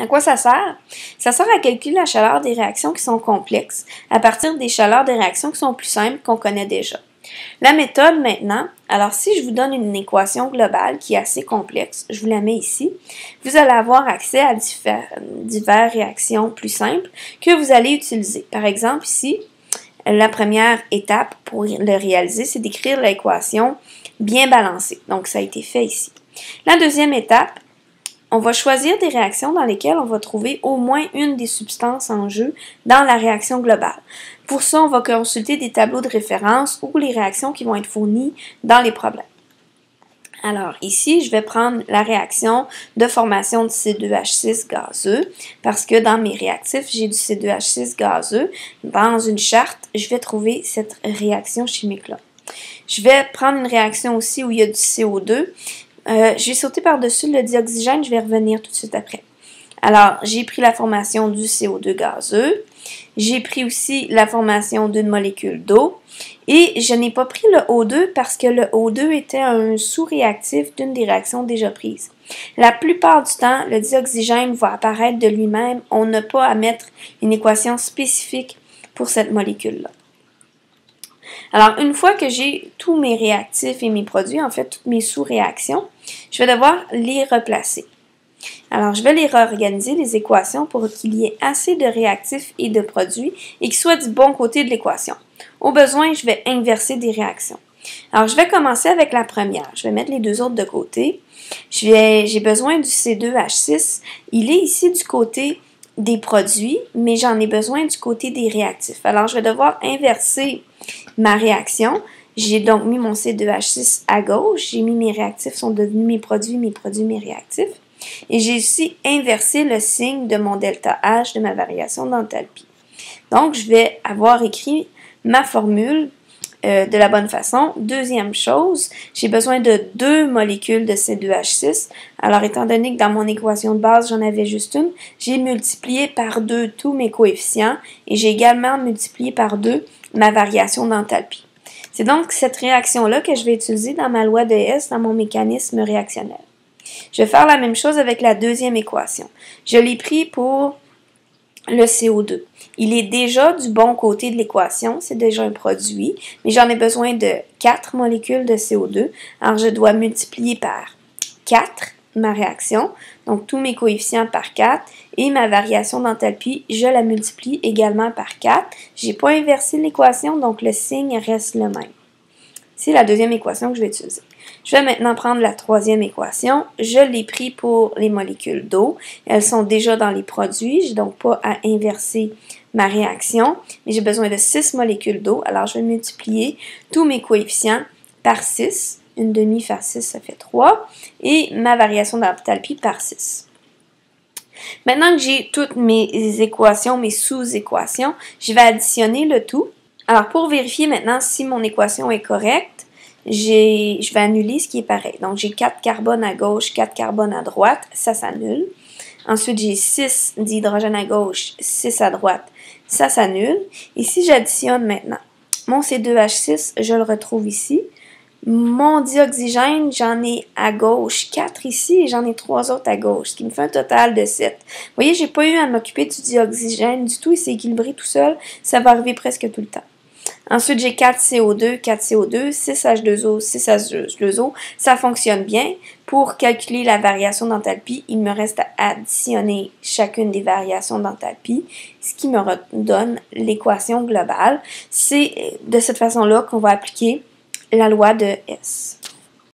À quoi ça sert? Ça sert à calculer la chaleur des réactions qui sont complexes à partir des chaleurs des réactions qui sont plus simples qu'on connaît déjà. La méthode maintenant, alors si je vous donne une équation globale qui est assez complexe, je vous la mets ici, vous allez avoir accès à diverses réactions plus simples que vous allez utiliser. Par exemple ici, la première étape pour le réaliser, c'est d'écrire l'équation bien balancée. Donc ça a été fait ici. La deuxième étape, on va choisir des réactions dans lesquelles on va trouver au moins une des substances en jeu dans la réaction globale. Pour ça, on va consulter des tableaux de référence ou les réactions qui vont être fournies dans les problèmes. Alors ici, je vais prendre la réaction de formation de C2H6 gazeux parce que dans mes réactifs, j'ai du C2H6 gazeux. Dans une charte, je vais trouver cette réaction chimique-là. Je vais prendre une réaction aussi où il y a du CO2. Je vais sauter par-dessus le dioxygène, je vais revenir tout de suite après. Alors, j'ai pris la formation du CO2 gazeux, j'ai pris aussi la formation d'une molécule d'eau, et je n'ai pas pris le O2 parce que le O2 était un sous-réactif d'une des réactions déjà prises. La plupart du temps, le dioxygène va apparaître de lui-même, on n'a pas à mettre une équation spécifique pour cette molécule-là. Alors, une fois que j'ai tous mes réactifs et mes produits, en fait, toutes mes sous-réactions, je vais devoir les replacer. Alors, je vais les réorganiser, les équations, pour qu'il y ait assez de réactifs et de produits et qu'ils soient du bon côté de l'équation. Au besoin, je vais inverser des réactions. Alors, je vais commencer avec la première. Je vais mettre les deux autres de côté. J'ai besoin du C2H6. Il est ici du côté des produits, mais j'en ai besoin du côté des réactifs. Alors, je vais devoir inverser ma réaction. J'ai donc mis mon C2H6 à gauche. J'ai mis mes réactifs sont devenus mes produits, mes réactifs. Et j'ai aussi inversé le signe de mon delta H de ma variation d'enthalpie. Donc, je vais avoir écrit ma formule de la bonne façon. Deuxième chose, j'ai besoin de 2 molécules de C2H6. Alors, étant donné que dans mon équation de base, j'en avais juste une, j'ai multiplié par 2 tous mes coefficients et j'ai également multiplié par 2 ma variation d'enthalpie. C'est donc cette réaction-là que je vais utiliser dans ma loi de Hess, dans mon mécanisme réactionnel. Je vais faire la même chose avec la deuxième équation. Je l'ai pris pour le CO2. Il est déjà du bon côté de l'équation, c'est déjà un produit, mais j'en ai besoin de 4 molécules de CO2. Alors, je dois multiplier par 4 ma réaction, donc tous mes coefficients par 4, et ma variation d'enthalpie, je la multiplie également par 4. Je n'ai pas inversé l'équation, donc le signe reste le même. C'est la deuxième équation que je vais utiliser. Je vais maintenant prendre la troisième équation. Je l'ai pris pour les molécules d'eau. Elles sont déjà dans les produits. Je n'ai donc pas à inverser ma réaction. Mais j'ai besoin de 6 molécules d'eau. Alors, je vais multiplier tous mes coefficients par 6. Une demi par 6, ça fait 3. Et ma variation d'enthalpie par 6. Maintenant que j'ai toutes mes équations, mes sous-équations, je vais additionner le tout. Alors, pour vérifier maintenant si mon équation est correcte, je vais annuler ce qui est pareil. Donc, j'ai 4 carbones à gauche, 4 carbones à droite, ça s'annule. Ensuite, j'ai 6 d'hydrogène à gauche, 6 à droite, ça s'annule. Et si j'additionne maintenant mon C2H6, je le retrouve ici. Mon dioxygène, j'en ai à gauche 4 ici et j'en ai 3 autres à gauche, ce qui me fait un total de 7. Vous voyez, j'ai pas eu à m'occuper du dioxygène du tout, il s'est équilibré tout seul, ça va arriver presque tout le temps. Ensuite, j'ai 4 CO2, 6 H2O, 6 H2O. Ça fonctionne bien. Pour calculer la variation d'enthalpie, il me reste à additionner chacune des variations d'enthalpie, ce qui me donne l'équation globale. C'est de cette façon-là qu'on va appliquer la loi de Hess.